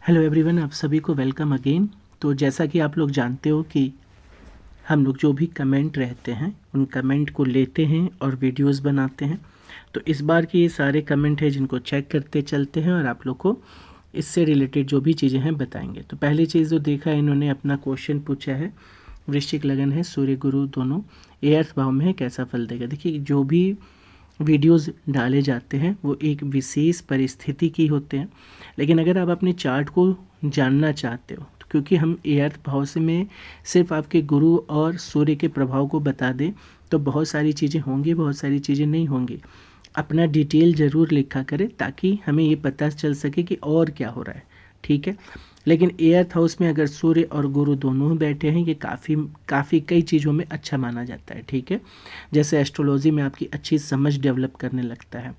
Hello everyone, आप सभी को वेलकम अगेन। तो जैसा कि आप लोग जानते हो कि हम लोग जो भी कमेंट रहते हैं उन कमेंट को लेते हैं और वीडियोस बनाते हैं। तो इस बार के ये सारे कमेंट हैं जिनको चेक करते चलते हैं और आप लोग को इससे रिलेटेड जो भी चीज़ें हैं बताएंगे। तो पहली चीज़ जो देखा, इन्होंने अपना क्वेश्चन पूछा है, वृश्चिक लगन है, सूर्य गुरु दोनों एर्थ भाव में है, कैसा फल देगा। देखिए, जो भी वीडियोस डाले जाते हैं वो एक विशेष परिस्थिति की होते हैं, लेकिन अगर आप अपने चार्ट को जानना चाहते हो तो क्योंकि हम एर्थ भाव से में सिर्फ आपके गुरु और सूर्य के प्रभाव को बता दें तो बहुत सारी चीज़ें होंगी, बहुत सारी चीज़ें नहीं होंगी। अपना डिटेल ज़रूर लिखा करें ताकि हमें ये पता चल सके कि और क्या हो रहा है, ठीक है। लेकिन एर्थ हाउस में अगर सूर्य और गुरु दोनों बैठे हैं, ये काफ़ी कई चीज़ों में अच्छा माना जाता है, ठीक है। जैसे एस्ट्रोलॉजी में आपकी अच्छी समझ डेवलप करने लगता है।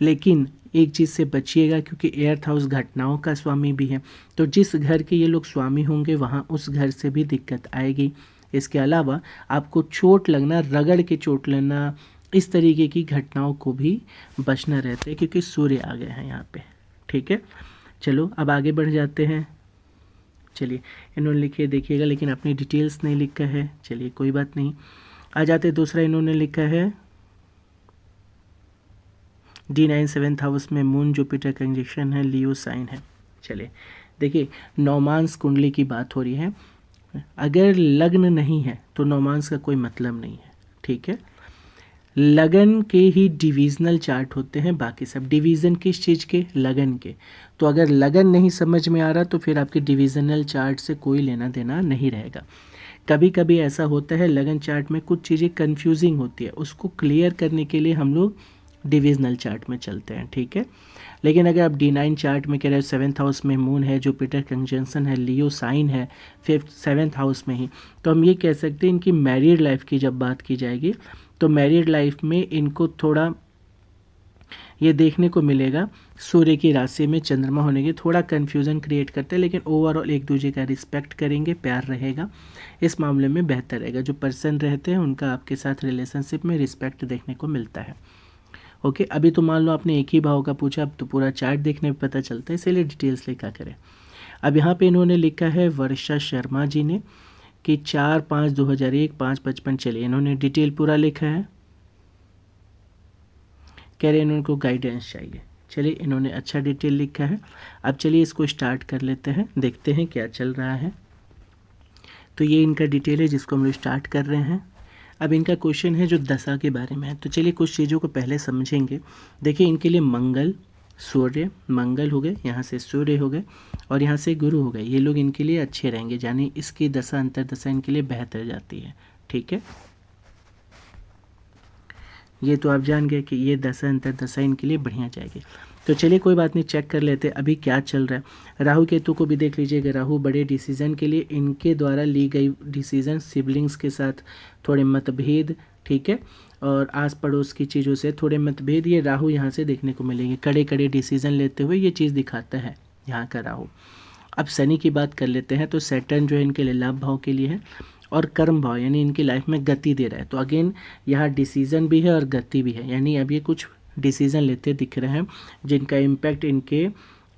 लेकिन एक चीज़ से बचिएगा, क्योंकि एर्थ हाउस घटनाओं का स्वामी भी है, तो जिस घर के ये लोग स्वामी होंगे वहाँ उस घर से भी दिक्कत आएगी। इसके अलावा आपको चोट लगना, रगड़ के चोट लेना, इस तरीके की घटनाओं को भी बचना रहता है, क्योंकि सूर्य आ गए हैं यहाँ पे, ठीक है। चलो अब आगे बढ़ जाते हैं। चलिए, इन्होंने लिखे देखिएगा, लेकिन अपनी डिटेल्स नहीं लिखा है, चलिए कोई बात नहीं। आ जाते दूसरा, इन्होंने लिखा है D9 7th हाउस में मून जुपिटर कंजक्शन है, लियो साइन है। चलिए देखिए, नौमांस कुंडली की बात हो रही है। अगर लग्न नहीं है तो नौमांस का कोई मतलब नहीं है, ठीक है। लगन के ही डिविजनल चार्ट होते हैं, बाकी सब डिवीज़न किस चीज़ के, लगन के। तो अगर लगन नहीं समझ में आ रहा तो फिर आपके डिविजनल चार्ट से कोई लेना देना नहीं रहेगा। कभी कभी ऐसा होता है लगन चार्ट में कुछ चीज़ें कंफ्यूजिंग होती है, उसको क्लियर करने के लिए हम लोग डिविजनल चार्ट में चलते हैं, ठीक है। लेकिन अगर आप D9 चार्ट में कह रहे हो 7th हाउस में मून है, जुपिटर कंजंक्शन है, लियो साइन है 7th हाउस में ही, तो हम ये कह सकते हैं इनकी मैरिड लाइफ की जब बात की जाएगी तो मैरिड लाइफ में इनको थोड़ा ये देखने को मिलेगा, सूर्य की राशि में चंद्रमा होने के थोड़ा कन्फ्यूज़न क्रिएट करते हैं, लेकिन ओवरऑल एक दूसरे का रिस्पेक्ट करेंगे, प्यार रहेगा, इस मामले में बेहतर रहेगा। जो पर्सन रहते हैं उनका आपके साथ रिलेशनशिप में रिस्पेक्ट देखने को मिलता है। ओके, अभी तो मान लो आपने एक ही भाव का पूछा, अब तो पूरा चार्ट देखने में पता चलता है, इसीलिए डिटेल्स लिखा करें। अब यहाँ पे इन्होंने लिखा है वर्षा शर्मा जी ने कि 4/5/2001 5:55। चलिए, इन्होंने डिटेल पूरा लिखा है, कह रहे हैं इनको गाइडेंस चाहिए। चलिए, इन्होंने अच्छा डिटेल लिखा है। अब चलिए इसको स्टार्ट कर लेते हैं, देखते हैं क्या चल रहा है। तो ये इनका डिटेल है जिसको हम लोग स्टार्ट कर रहे हैं। अब इनका क्वेश्चन है जो दशा के बारे में है, तो चलिए कुछ चीज़ों को पहले समझेंगे। देखिए, इनके लिए मंगल, सूर्य, मंगल हो गए, यहाँ से सूर्य हो गए और यहाँ से गुरु हो गए, ये लोग इनके लिए अच्छे रहेंगे, यानी इसकी दशा अंतर दशा इनके लिए बेहतर जाती है, ठीक है। ये तो आप जान गए कि ये दशा अंतर दशा इनके लिए बढ़िया जाएगी। तो चलिए कोई बात नहीं, चेक कर लेते अभी क्या चल रहा है। राहु केतु को भी देख लीजिएगा, राहु बड़े डिसीजन के लिए इनके द्वारा ली गई डिसीजन, सिबलिंग्स के साथ थोड़े मतभेद, ठीक है, और आस पड़ोस की चीज़ों से थोड़े मतभेद, ये राहु यहाँ से देखने को मिलेंगे, कड़े कड़े डिसीजन लेते हुए ये चीज़ दिखाता है यहाँ का राहु। अब शनि की बात कर लेते हैं, तो सैटर्न जो है इनके लिए लाभ भाव के लिए है और कर्म भाव, यानी इनकी लाइफ में गति दे रहा है। तो अगेन यहाँ डिसीजन भी है और गति भी है, यानी अब ये कुछ डिसीजन लेते दिख रहे हैं जिनका इम्पैक्ट इनके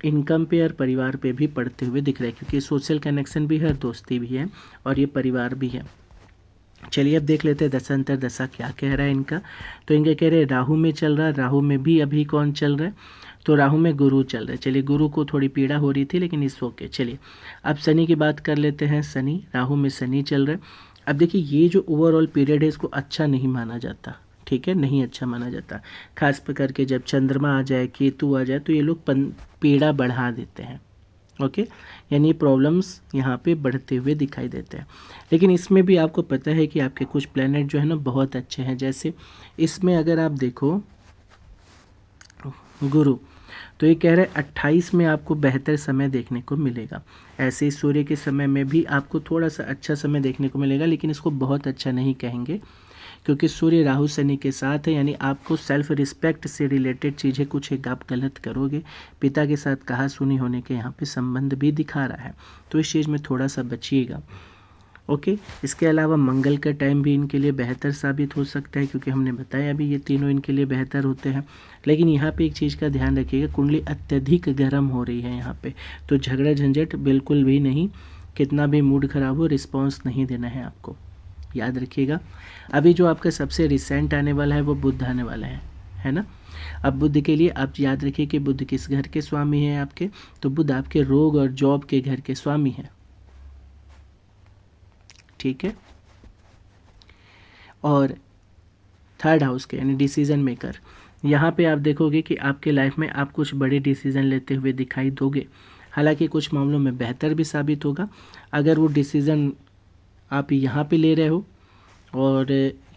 इनकम पे और परिवार पे भी पड़ते हुए दिख रहा है, क्योंकि सोशल कनेक्शन भी है, दोस्ती भी है और ये परिवार भी है। चलिए अब देख लेते हैं दशांतर दशा क्या कह रहा है इनका। तो इनके कह रहे हैं राहु में चल रहा है, राहु में भी अभी कौन चल रहा है, तो राहु में गुरु चल रहा है। चलिए, गुरु को थोड़ी पीड़ा हो रही थी लेकिन इस ओके। चलिए अब शनि की बात कर लेते हैं, शनि, राहु में शनि चल रहा है। अब देखिए, ये जो ओवरऑल पीरियड है इसको अच्छा नहीं माना जाता, ठीक है, नहीं अच्छा माना जाता। खास करके जब चंद्रमा आ जाए, केतु आ जाए, तो ये लोग पीड़ा बढ़ा देते हैं, ओके, यानी प्रॉब्लम्स यहाँ पे बढ़ते हुए दिखाई देते हैं। लेकिन इसमें भी आपको पता है कि आपके कुछ प्लैनेट जो है ना बहुत अच्छे हैं। जैसे इसमें अगर आप देखो गुरु, तो ये कह रहे हैं 28 में आपको बेहतर समय देखने को मिलेगा। ऐसे ही सूर्य के समय में भी आपको थोड़ा सा अच्छा समय देखने को मिलेगा, लेकिन इसको बहुत अच्छा नहीं कहेंगे क्योंकि सूर्य राहु शनि के साथ है, यानी आपको सेल्फ रिस्पेक्ट से रिलेटेड चीज़ें कुछ एक आप गलत करोगे। पिता के साथ कहा सुनी होने के यहाँ पे संबंध भी दिखा रहा है, तो इस चीज़ में थोड़ा सा बचिएगा। ओके। इसके अलावा मंगल का टाइम भी इनके लिए बेहतर साबित हो सकता है, क्योंकि हमने बताया अभी ये तीनों इनके लिए बेहतर होते हैं। लेकिन यहाँ पे एक चीज़ का ध्यान रखिएगा, कुंडली अत्यधिक गर्म हो रही है यहाँ पे, तो झगड़ा झंझट बिल्कुल भी नहीं, कितना भी मूड खराब हो रिस्पॉन्स नहीं देना है आपको, याद रखिएगा। अभी जो आपका सबसे रिसेंट आने वाला है वो बुध आने वाला है ना। अब बुध के लिए आप याद रखिए कि बुध किस घर के स्वामी हैं आपके, तो बुध आपके रोग और जॉब के घर के स्वामी हैं, ठीक है। और थर्ड हाउस के यानी डिसीजन मेकर, यहाँ पे आप देखोगे कि आपके लाइफ में आप कुछ बड़े डिसीजन लेते हुए दिखाई दोगे। हालांकि कुछ मामलों में बेहतर भी साबित होगा। अगर वो डिसीज़न आप यहाँ पे ले रहे हो और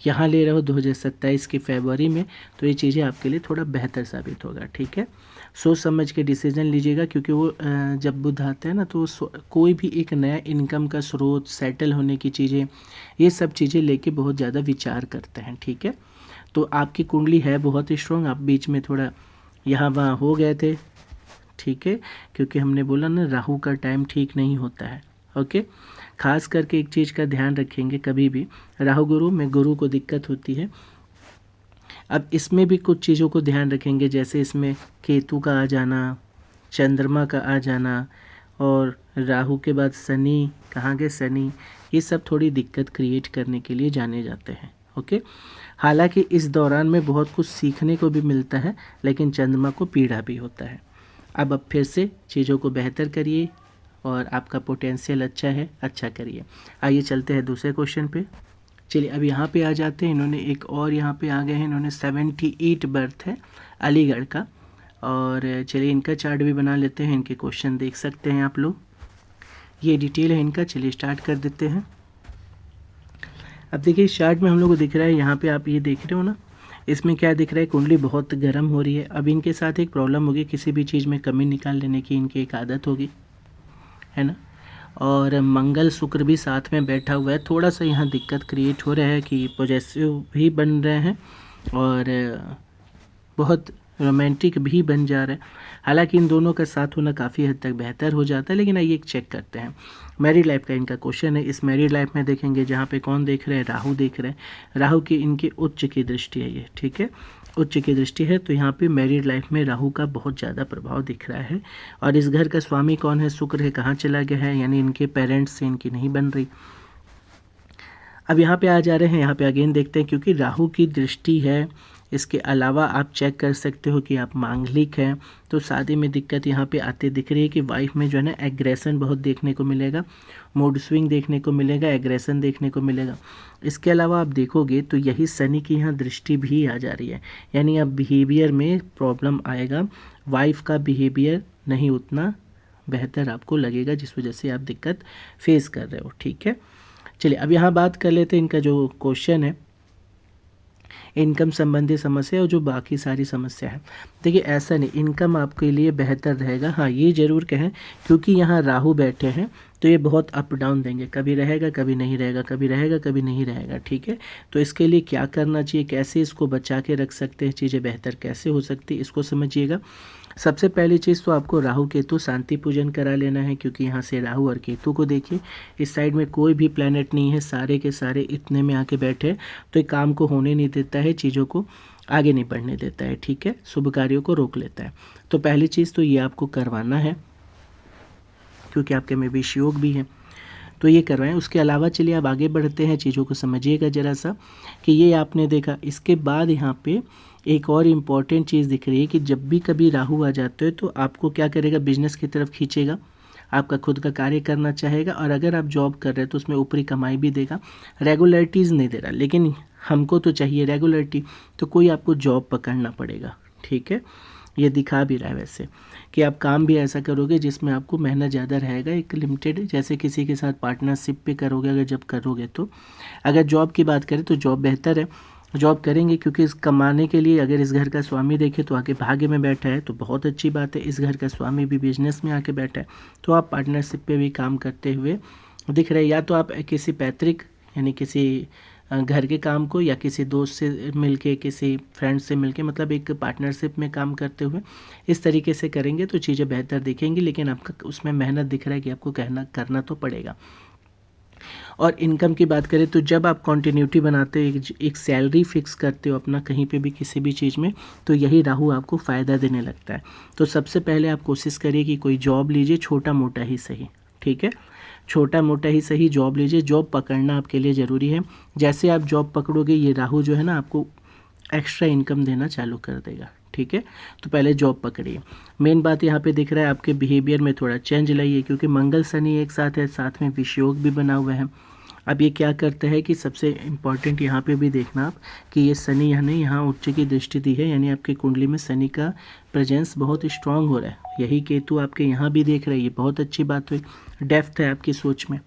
यहाँ ले रहे हो 2027 की फरवरी में, तो ये चीज़ें आपके लिए थोड़ा बेहतर साबित होगा, ठीक है। सोच समझ के डिसीजन लीजिएगा, क्योंकि वो जब बुध आता है ना, तो कोई भी एक नया इनकम का स्रोत, सेटल होने की चीज़ें, ये सब चीज़ें लेके बहुत ज़्यादा विचार करते हैं, ठीक है। तो आपकी कुंडली है बहुत ही स्ट्रॉन्ग, आप बीच में थोड़ा यहाँ वहाँ हो गए थे, ठीक है, क्योंकि हमने बोला ना राहु का टाइम ठीक नहीं होता है, ओके। खास करके एक चीज़ का ध्यान रखेंगे, कभी भी राहु गुरु में गुरु को दिक्कत होती है। अब इसमें भी कुछ चीज़ों को ध्यान रखेंगे, जैसे इसमें केतु का आ जाना, चंद्रमा का आ जाना, और राहु के बाद शनि, कहाँ गए शनि, ये सब थोड़ी दिक्कत क्रिएट करने के लिए जाने जाते हैं, ओके। हालांकि इस दौरान में बहुत कुछ सीखने को भी मिलता है, लेकिन चंद्रमा को पीड़ा भी होता है। अब फिर से चीज़ों को बेहतर करिए और आपका पोटेंशियल अच्छा है, अच्छा करिए। आइए चलते हैं दूसरे क्वेश्चन पे। चलिए अब यहाँ पे आ जाते हैं, इन्होंने एक और यहाँ पे आ गए हैं, इन्होंने 78 बर्थ है अलीगढ़ का, और चलिए इनका चार्ट भी बना लेते हैं, इनके क्वेश्चन देख सकते हैं आप लोग, ये डिटेल है इनका। चलिए स्टार्ट कर देते हैं। अब देखिए इस चार्ट में हम लोग को दिख रहा है, यहाँ पे आप ये देख रहे हो ना, इसमें क्या दिख रहा है, कुंडली बहुत गर्म हो रही है। अब इनके साथ एक प्रॉब्लम होगी, किसी भी चीज़ में कमी निकाल लेने की इनकी एक आदत होगी, है ना। और मंगल शुक्र भी साथ में बैठा हुआ है, थोड़ा सा यहाँ दिक्कत क्रिएट हो रहा है कि पॉजेसिव भी बन रहे हैं और बहुत रोमांटिक भी बन जा रहा है। हालांकि इन दोनों का साथ होना काफ़ी हद तक बेहतर हो जाता है, लेकिन आइए एक चेक करते हैं। मैरिड लाइफ का इनका क्वेश्चन है। इस मैरिड लाइफ में देखेंगे जहाँ पे कौन देख रहे हैं, राहु देख रहे हैं। राहु की इनकी उच्च की दृष्टि है ये, ठीक है, उच्च की दृष्टि है, तो यहाँ पे मैरिड लाइफ में राहु का बहुत ज़्यादा प्रभाव दिख रहा है। और इस घर का स्वामी कौन है, शुक्र है, कहाँ चला गया है, यानी इनके पेरेंट्स से इनकी नहीं बन रही। अब यहाँ पे आ जा रहे हैं, यहाँ पे अगेन देखते हैं, क्योंकि राहु की दृष्टि है। इसके अलावा आप चेक कर सकते हो कि आप मांगलिक हैं, तो शादी में दिक्कत यहाँ पे आते दिख रही है कि वाइफ में जो है ना एग्रेशन बहुत देखने को मिलेगा, मूड स्विंग देखने को मिलेगा, एग्रेशन देखने को मिलेगा। इसके अलावा आप देखोगे तो यही शनि की यहाँ दृष्टि भी आ जा रही है, यानी अब बिहेवियर में प्रॉब्लम आएगा, वाइफ का बिहेवियर नहीं उतना बेहतर आपको लगेगा, जिस वजह से आप दिक्कत फेस कर रहे हो, ठीक है। चलिए अब यहाँ बात कर लेते हैं, इनका जो क्वेश्चन है इनकम संबंधी समस्या और जो बाकी सारी समस्या है। देखिए ऐसा नहीं, इनकम आपके लिए बेहतर रहेगा। हाँ ये ज़रूर कहें, क्योंकि यहाँ राहु बैठे हैं तो ये बहुत अप डाउन देंगे, कभी रहेगा कभी नहीं रहेगा, कभी रहेगा कभी नहीं रहेगा, ठीक है। तो इसके लिए क्या करना चाहिए, कैसे इसको बचा के रख सकते हैं, चीज़ें बेहतर कैसे हो सकती है, इसको समझिएगा। सबसे पहली चीज़ तो आपको राहु केतु शांति पूजन करा लेना है, क्योंकि यहाँ से राहु और केतु को देखिए, इस साइड में कोई भी प्लैनेट नहीं है, सारे के सारे इतने में आके बैठे, तो एक काम को होने नहीं देता है, चीज़ों को आगे नहीं बढ़ने देता है, ठीक है, शुभ कार्यों को रोक लेता है। तो पहली चीज़ तो ये आपको करवाना है, क्योंकि आपके में विष योग भी है, तो ये करवाएं। उसके अलावा चलिए अब आगे बढ़ते हैं, चीज़ों को समझिएगा ज़रा सा कि ये आपने देखा। इसके बाद यहाँ पे एक और इम्पॉर्टेंट चीज़ दिख रही है कि जब भी कभी राहु आ जाते हो तो आपको क्या करेगा, बिजनेस की तरफ खींचेगा, आपका खुद का कार्य करना चाहेगा, और अगर आप जॉब कर रहे हैं तो उसमें ऊपरी कमाई भी देगा। रेगुलरिटीज़ नहीं दे रहा, लेकिन हमको तो चाहिए रेगुलरिटी, तो कोई आपको जॉब पकड़ना पड़ेगा, ठीक है। ये दिखा भी रहा है वैसे कि आप काम भी ऐसा करोगे जिसमें आपको मेहनत ज़्यादा रहेगा, एक लिमिटेड, जैसे किसी के साथ पार्टनरशिप पे करोगे अगर जब करोगे तो। अगर जॉब की बात करें तो जॉब बेहतर है, जॉब करेंगे, क्योंकि इस कमाने के लिए अगर इस घर का स्वामी देखे तो आगे भाग्य में बैठा है, तो बहुत अच्छी बात है। इस घर का स्वामी भी बिजनेस में आके बैठा है, तो आप पार्टनरशिप पे भी काम करते हुए दिख रहे हैं। या तो आप किसी पैतृक यानी किसी घर के काम को, या किसी दोस्त से मिलके, किसी फ्रेंड से मिलके, मतलब एक पार्टनरशिप में काम करते हुए इस तरीके से करेंगे तो चीज़ें बेहतर दिखेंगी। लेकिन आपका उसमें मेहनत दिख रहा है कि आपको करना तो पड़ेगा। और इनकम की बात करें तो जब आप कॉन्टिन्यूटी बनाते हो, एक सैलरी फिक्स करते हो अपना कहीं पे भी किसी भी चीज़ में, तो यही राहु आपको फ़ायदा देने लगता है। तो सबसे पहले आप कोशिश करिए कि कोई जॉब लीजिए, छोटा मोटा ही सही, ठीक है, छोटा मोटा ही सही जॉब लीजिए। जॉब पकड़ना आपके लिए ज़रूरी है। जैसे आप जॉब पकड़ोगे ये राहु जो है ना आपको एक्स्ट्रा इनकम देना चालू कर देगा, ठीक है। तो पहले जॉब पकड़िए। मेन बात यहाँ पे दिख रहा है आपके बिहेवियर में थोड़ा चेंज लाइए, क्योंकि मंगल शनि एक साथ है, साथ में विषयोग भी बना हुआ है। अब ये क्या करता है कि सबसे इम्पॉर्टेंट यहाँ पे भी देखना आप कि ये शनि यानी यहाँ उच्च की दृष्टि दी है, यानी आपकी कुंडली में शनि का प्रेजेंस बहुत स्ट्रांग हो रहा है। यही केतु आपके यहाँ भी देख रहे हैं, ये बहुत अच्छी बात हुई, डेप्थ है आपकी सोच में।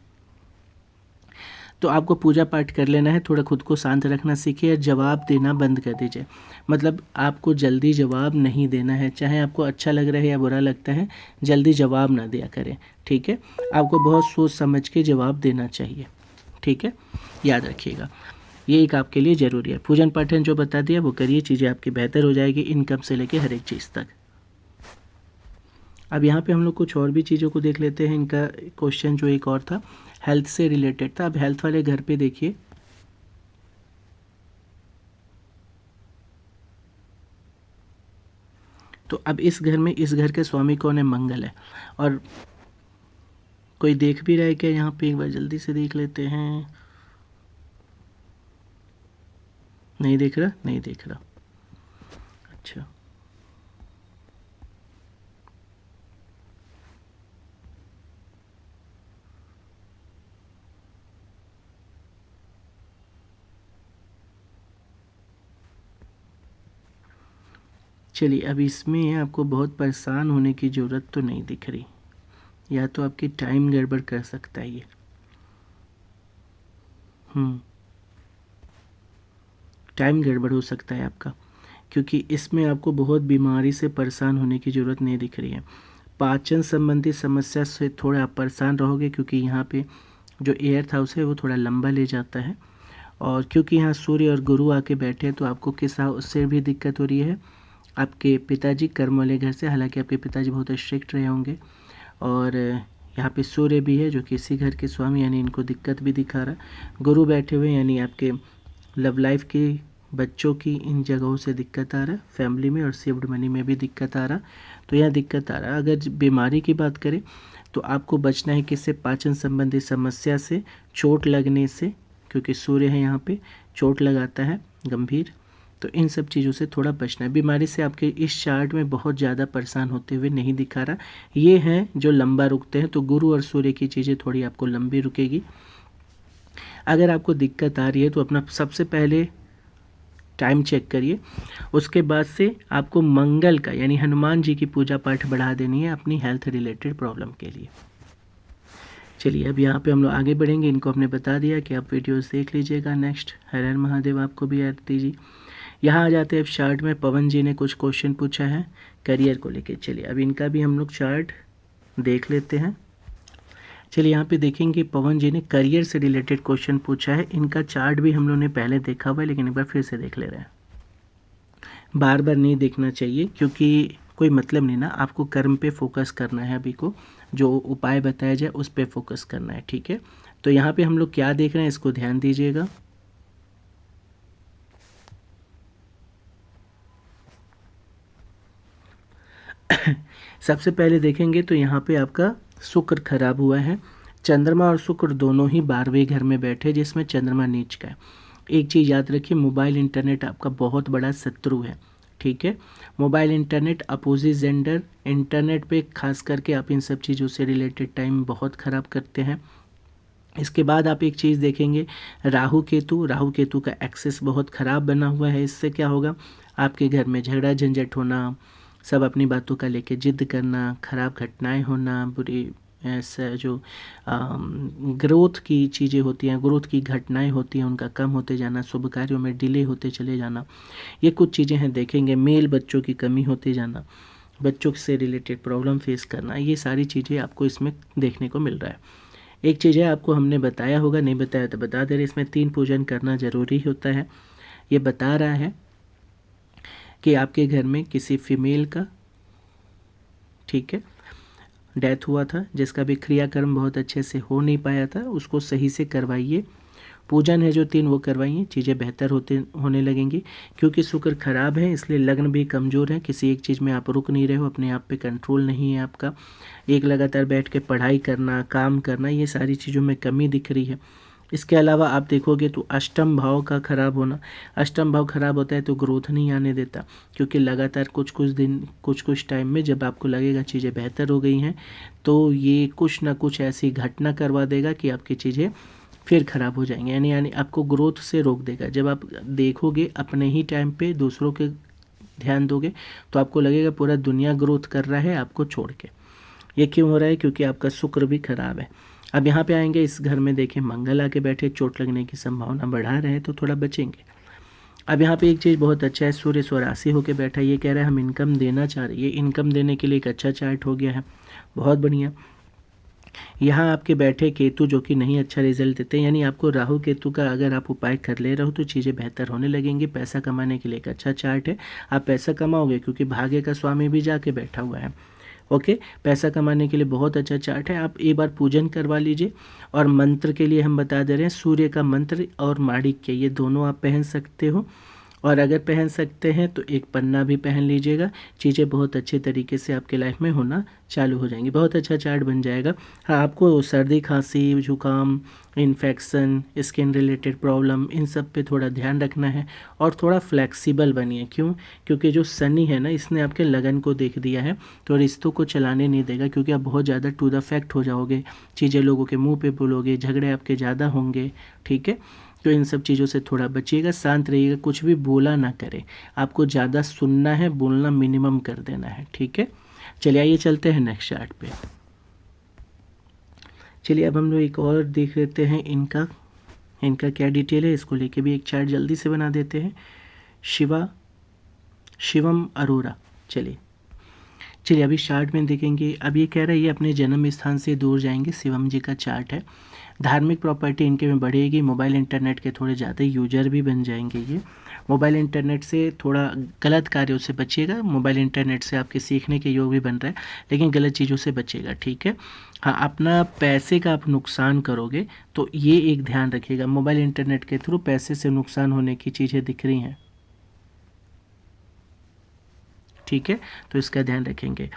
तो आपको पूजा पाठ कर लेना है, थोड़ा खुद को शांत रखना सीखिए और जवाब देना बंद कर दीजिए। मतलब आपको जल्दी जवाब नहीं देना है, चाहे आपको अच्छा लग रहा है या बुरा लगता है, जल्दी जवाब ना दिया करें, ठीक है। आपको बहुत सोच समझ के जवाब देना चाहिए, ठीक है, याद रखिएगा। ये एक आपके लिए ज़रूरी है। पूजन पाठन जो बता दिया वो करिए, चीज़ें आपकी बेहतर हो जाएगी, इनकम से लेके हर एक चीज़ तक। अब यहाँ पे हम लोग कुछ और भी चीज़ों को देख लेते हैं। इनका क्वेश्चन जो एक और था हेल्थ से रिलेटेड था। अब हेल्थ वाले घर पे देखिए, तो अब इस घर में, इस घर के स्वामी कौन है? मंगल है। और कोई देख भी रहा है क्या यहाँ पे? एक बार जल्दी से देख लेते हैं। नहीं देख रहा, नहीं देख रहा, अच्छा। चलिए, अब इसमें आपको बहुत परेशान होने की ज़रूरत तो नहीं दिख रही, या तो आपकी टाइम गड़बड़ कर सकता है ये। टाइम गड़बड़ हो सकता है आपका, क्योंकि इसमें आपको बहुत बीमारी से परेशान होने की ज़रूरत नहीं दिख रही है। पाचन संबंधी समस्या से थोड़ा आप परेशान रहोगे, क्योंकि यहाँ पे जो एयर हाउस है वो थोड़ा लंबा ले जाता है, और क्योंकि यहाँ सूर्य और गुरु आके बैठे हैं तो आपको किस उससे भी दिक्कत हो रही है। आपके पिताजी कर्म वाले घर से, हालांकि आपके पिताजी बहुत स्ट्रिक्ट रहे होंगे, और यहाँ पे सूर्य भी है जो कि इसी घर के स्वामी, यानी इनको दिक्कत भी दिखा रहा है। गुरु बैठे हुए यानी आपके लव लाइफ की, बच्चों की, इन जगहों से दिक्कत आ रहा है, फैमिली में और सेव्ड मनी में भी दिक्कत आ रहा, तो यहाँ दिक्कत आ रहा है। अगर बीमारी की बात करें तो आपको बचना है किससे? पाचन संबंधी समस्या से, चोट लगने से, क्योंकि सूर्य है यहाँ पे, चोट लगाता है गंभीर, तो इन सब चीज़ों से थोड़ा बचना है। बीमारी से आपके इस चार्ट में बहुत ज़्यादा परेशान होते हुए नहीं दिखा रहा। ये हैं जो लंबा रुकते हैं, तो गुरु और सूर्य की चीज़ें थोड़ी आपको लंबी रुकेगी। अगर आपको दिक्कत आ रही है तो अपना सबसे पहले टाइम चेक करिए, उसके बाद से आपको मंगल का यानी हनुमान जी की पूजा पाठ बढ़ा देनी है अपनी हेल्थ रिलेटेड प्रॉब्लम के लिए। चलिए, अब यहाँ पे हम लोग आगे बढ़ेंगे। इनको हमने बता दिया कि आप वीडियोस देख लीजिएगा। नेक्स्ट, हर हर महादेव आपको भी याद दीजिए। यहाँ आ जाते हैं चार्ट में। पवन जी ने कुछ क्वेश्चन पूछा है करियर को लेके। चलिए, अब इनका भी हम लोग चार्ट देख लेते हैं। चलिए, यहाँ पे देखेंगे पवन जी ने करियर से रिलेटेड क्वेश्चन पूछा है। इनका चार्ट भी हम लोग ने पहले देखा हुआ है, लेकिन एक बार फिर से देख ले रहे हैं। बार बार नहीं देखना चाहिए, क्योंकि कोई मतलब नहीं ना, आपको कर्म पे फोकस करना है। अभी को जो उपाय बताया जाए उस पे फोकस करना है, ठीक है। तो यहाँ पे हम लोग क्या देख रहे हैं, इसको ध्यान दीजिएगा। सबसे पहले देखेंगे तो यहाँ पे आपका शुक्र खराब हुआ है। चंद्रमा और शुक्र दोनों ही 12वें घर में बैठे, जिसमें चंद्रमा नीच का है। एक चीज़ याद रखिए, मोबाइल इंटरनेट आपका बहुत बड़ा शत्रु है, ठीक है। Mobile internet, opposite gender, internet पे खास करके आप इन सब चीज़ों से रिलेटेड टाइम बहुत ख़राब करते हैं। इसके बाद आप एक चीज़ देखेंगे, राहु केतु का एक्सेस बहुत ख़राब बना हुआ है। इससे क्या होगा, आपके घर में झगड़ा झंझट होना, सब अपनी बातों का लेके जिद करना, खराब घटनाएं होना, बुरी ऐसा जो ग्रोथ की चीज़ें होती हैं, ग्रोथ की घटनाएं होती हैं, उनका कम होते जाना, शुभ कार्यों में डिले होते चले जाना, ये कुछ चीज़ें हैं देखेंगे। मेल बच्चों की कमी होते जाना, बच्चों से रिलेटेड प्रॉब्लम फेस करना, ये सारी चीज़ें आपको इसमें देखने को मिल रहा है। एक चीज़ है, आपको हमने बताया होगा, नहीं बताया तो बता दे रहे, इसमें 3 पूजन करना ज़रूरी होता है। ये बता रहा है कि आपके घर में किसी फीमेल का, ठीक है, डेथ हुआ था, जिसका भी क्रियाकर्म बहुत अच्छे से हो नहीं पाया था, उसको सही से करवाइए। पूजन है जो 3 वो करवाइए, चीज़ें बेहतर होने लगेंगी। क्योंकि शुक्र खराब है इसलिए लग्न भी कमज़ोर है, किसी एक चीज़ में आप रुक नहीं रहे हो, अपने आप पे कंट्रोल नहीं है आपका, एक लगातार बैठ के पढ़ाई करना, काम करना, ये सारी चीज़ों में कमी दिख रही है। इसके अलावा आप देखोगे तो अष्टम भाव का खराब होना, अष्टम भाव खराब होता है तो ग्रोथ नहीं आने देता, क्योंकि लगातार कुछ टाइम में जब आपको लगेगा चीज़ें बेहतर हो गई हैं तो ये कुछ ना कुछ ऐसी घटना करवा देगा कि आपकी चीज़ें फिर ख़राब हो जाएंगी, यानी आपको ग्रोथ से रोक देगा। जब आप देखोगे अपने ही टाइम पे दूसरों के ध्यान दोगे तो आपको लगेगा पूरा दुनिया ग्रोथ कर रहा है आपको छोड़ के। ये क्यों हो रहा है? क्योंकि आपका शुक्र भी खराब है। अब यहाँ पे आएंगे, इस घर में देखें मंगल आके बैठे, चोट लगने की संभावना बढ़ा रहे हैं तो थोड़ा बचेंगे। अब यहाँ पे एक चीज़ बहुत अच्छा है, सूर्य स्वराशि होकर बैठा है, ये कह रहा है हम इनकम देना चाह रहे हैं, ये इनकम देने के लिए एक अच्छा चार्ट हो गया है, बहुत बढ़िया। यहाँ आपके बैठे केतु जो कि नहीं अच्छा रिजल्ट देते, यानी आपको राहु केतु का अगर आप उपाय कर ले रहे हो तो चीज़ें बेहतर होने लगेंगी। पैसा कमाने के लिए एक अच्छा चार्ट है, आप पैसा कमाओगे क्योंकि भाग्य का स्वामी भी जाके बैठा हुआ है। ओके, पैसा कमाने के लिए बहुत अच्छा चार्ट है, आप एक बार पूजन करवा लीजिए। और मंत्र के लिए हम बता दे रहे हैं, सूर्य का मंत्र और माणिक्य ये दोनों आप पहन सकते हो, और अगर पहन सकते हैं तो एक पन्ना भी पहन लीजिएगा। चीज़ें बहुत अच्छे तरीके से आपके लाइफ में होना चालू हो जाएंगी, बहुत अच्छा चार्ट बन जाएगा। हाँ, आपको सर्दी खांसी जुकाम infection skin related problem in सब पे थोड़ा ध्यान रखना है, और थोड़ा फ्लेक्सिबल बनिए। क्यों? क्योंकि जो शनि है ना, इसने आपके लगन को देख दिया है तो रिश्तों को चलाने नहीं देगा, क्योंकि आप बहुत ज़्यादा टू द फैक्ट हो जाओगे, चीज़ें लोगों के मुँह पे बोलोगे, झगड़े आपके ज़्यादा होंगे। ठीक है, तो इन सब चीज़ों से थोड़ा बचिएगा, शांत रहिएगा, कुछ भी बोला ना करें, आपको ज़्यादा सुनना है, बोलना मिनिमम कर देना है। ठीक है, चलिए आइए चलते हैं नेक्स्ट चार्ट पे। चलिए अब हम लोग एक और देख लेते हैं, इनका क्या डिटेल है, इसको लेके भी एक चार्ट जल्दी से बना देते हैं। शिवम अरोरा। चलिए अभी चार्ट में देखेंगे, अब ये कह रहा है ये अपने जन्म स्थान से दूर जाएंगे, शिवम जी का चार्ट है। धार्मिक प्रॉपर्टी इनके में बढ़ेगी, मोबाइल इंटरनेट के थोड़े ज़्यादा यूजर भी बन जाएंगे ये। मोबाइल इंटरनेट से थोड़ा गलत कार्यों से बचिएगा, मोबाइल इंटरनेट से आपके सीखने के योग भी बन रहा है, लेकिन गलत चीज़ों से बचिएगा। ठीक है, हाँ, अपना पैसे का आप नुकसान करोगे तो ये एक ध्यान रखिएगा, मोबाइल इंटरनेट के थ्रू पैसे से नुकसान होने की चीज़ें दिख रही हैं। ठीक है, तो इसका ध्यान रखेंगे।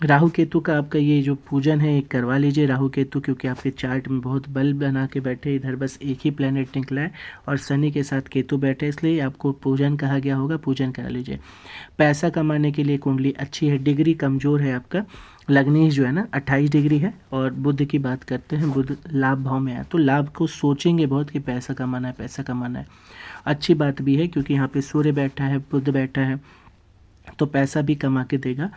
राहु केतु का आपका ये जो पूजन है एक करवा लीजिए, राहु केतु, क्योंकि आपके चार्ट में बहुत बल बना के बैठे, इधर बस एक ही प्लेनेट निकला है और शनि के साथ केतु बैठे, इसलिए आपको पूजन कहा गया होगा, पूजन करा लीजिए। पैसा कमाने के लिए कुंडली अच्छी है, डिग्री कमज़ोर है आपका, लग्नेश जो है ना 28 डिग्री है, और बुध की बात करते हैं, बुध लाभ भाव में है तो लाभ को सोचेंगे बहुत कि पैसा कमाना है, पैसा कमाना है। अच्छी बात भी है क्योंकि यहाँ पे सूर्य बैठा है, बुध बैठा है, तो पैसा भी कमा के देगा।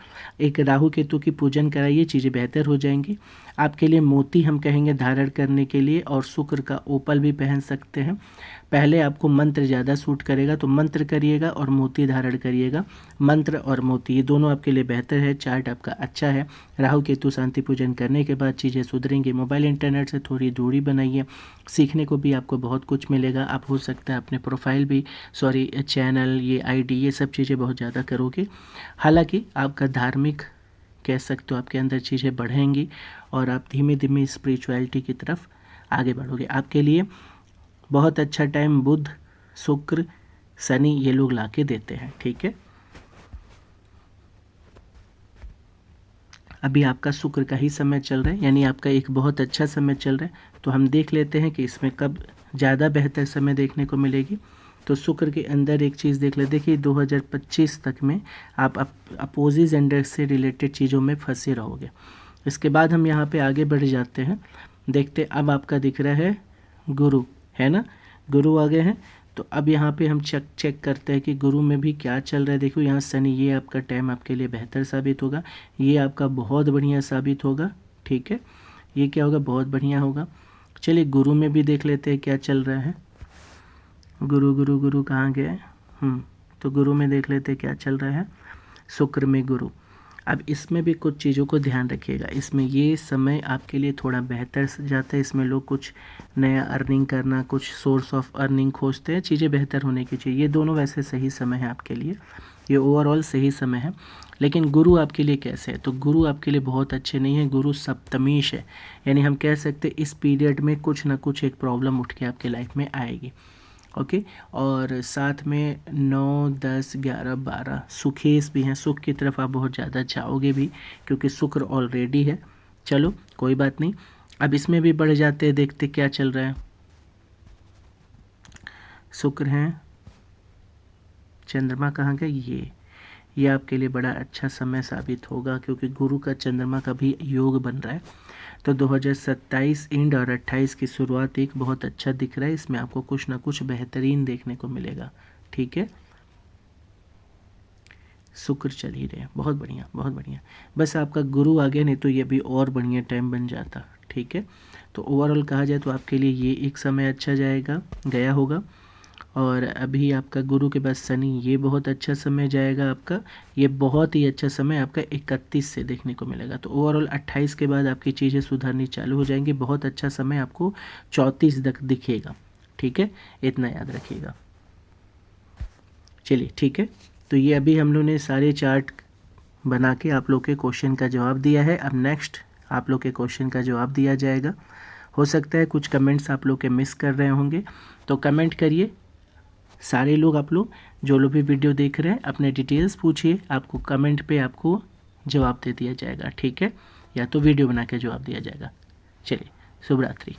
एक राहु केतु की पूजन कराइए, चीज़ें बेहतर हो जाएंगी। आपके लिए मोती हम कहेंगे धारण करने के लिए, और शुक्र का ओपल भी पहन सकते हैं। पहले आपको मंत्र ज़्यादा सूट करेगा तो मंत्र करिएगा और मोती धारण करिएगा। मंत्र और मोती ये दोनों आपके लिए बेहतर है, चार्ट आपका अच्छा है। राहु केतु शांति पूजन करने के बाद चीज़ें सुधरेंगी। मोबाइल इंटरनेट से थोड़ी दूरी बनाइए, सीखने को भी आपको बहुत कुछ मिलेगा। आप हो सकता है अपने प्रोफाइल भी चैनल ये आईडी ये सब चीज़ें बहुत ज़्यादा करोगे। हालांकि आपका धार्मिक कह सकते हो आपके अंदर चीज़ें बढ़ेंगी और आप धीमे धीमे स्पिरिचुअलिटी की तरफ आगे बढ़ोगे। आपके लिए बहुत अच्छा टाइम बुध शुक्र शनि ये लोग ला के देते हैं। ठीक है, अभी आपका शुक्र का ही समय चल रहा है, यानी आपका एक बहुत अच्छा समय चल रहा है। तो हम देख लेते हैं कि इसमें कब ज़्यादा बेहतर समय देखने को मिलेगी। तो शुक्र के अंदर एक चीज़ देख ले, देखिए 2025 तक में आप अपोजिट जेंडर से रिलेटेड चीज़ों में फंसे रहोगे। इसके बाद हम यहाँ पे आगे बढ़ जाते हैं, देखते अब आपका दिख रहा है गुरु, है ना, गुरु आ गए हैं। तो अब यहाँ पे हम चेक करते हैं कि गुरु में भी क्या चल रहा है। देखो यहाँ शनि, ये आपका टाइम आपके लिए बेहतर साबित होगा, ये आपका बहुत बढ़िया साबित होगा। ठीक है, ये क्या होगा, बहुत बढ़िया होगा। चलिए गुरु में भी देख लेते हैं क्या चल रहा है। गुरु गुरु गुरु कहाँ गए, तो गुरु में देख लेते हैं क्या चल रहा है। शुक्र में गुरु, अब इसमें भी कुछ चीज़ों को ध्यान रखिएगा। इसमें ये समय आपके लिए थोड़ा बेहतर जाता है, इसमें लोग कुछ नया अर्निंग करना, कुछ सोर्स ऑफ अर्निंग खोजते हैं, चीज़ें बेहतर होने की चाहिए। ये दोनों वैसे सही समय है आपके लिए, ये ओवरऑल सही समय है। लेकिन गुरु आपके लिए कैसे है, तो गुरु आपके लिए बहुत अच्छे नहीं है, गुरु सप्तमीश है। यानी हम कह सकते हैं इस पीरियड में कुछ ना कुछ एक प्रॉब्लम उठ के आपके लाइफ में आएगी। ओके, और साथ में 9, 10, 11, 12 सुखेश भी हैं, सुख की तरफ आप बहुत ज़्यादा जाओगे भी, क्योंकि शुक्र ऑलरेडी है। चलो कोई बात नहीं, अब इसमें भी बढ़ जाते हैं, देखते क्या चल रहा है। शुक्र हैं, चंद्रमा कहाँ गए, ये आपके लिए बड़ा अच्छा समय साबित होगा, क्योंकि गुरु का चंद्रमा का भी योग बन रहा है। तो 2027 एंड और 28 की शुरुआत एक बहुत अच्छा दिख रहा है, इसमें आपको कुछ ना कुछ बेहतरीन देखने को मिलेगा। ठीक है, शुक्र चल ही रहे हैं, बहुत बढ़िया बहुत बढ़िया। बस आपका गुरु आ गया, नहीं तो ये भी और बढ़िया टाइम बन जाता। ठीक है, तो ओवरऑल कहा जाए तो आपके लिए ये एक समय अच्छा जाएगा, गया होगा। और अभी आपका गुरु के बाद शनि, ये बहुत अच्छा समय जाएगा आपका, ये बहुत ही अच्छा समय आपका 31 से देखने को मिलेगा। तो ओवरऑल 28 के बाद आपकी चीज़ें सुधरनी चालू हो जाएंगी, बहुत अच्छा समय आपको 34 तक दिखेगा। ठीक है, इतना याद रखिएगा। चलिए ठीक है, तो ये अभी हम लोग ने सारे चार्ट बना के आप लोग के क्वेश्चन का जवाब दिया है। अब नेक्स्ट आप लोग के क्वेश्चन का जवाब दिया जाएगा। हो सकता है कुछ कमेंट्स आप लोग के मिस कर रहे होंगे, तो कमेंट करिए सारे लोग, आप लोग जो लोग भी वीडियो देख रहे हैं अपने डिटेल्स पूछिए, आपको कमेंट पे आपको जवाब दे दिया जाएगा। ठीक है, या तो वीडियो बना के जवाब दिया जाएगा। चलिए, शुभ रात्रि।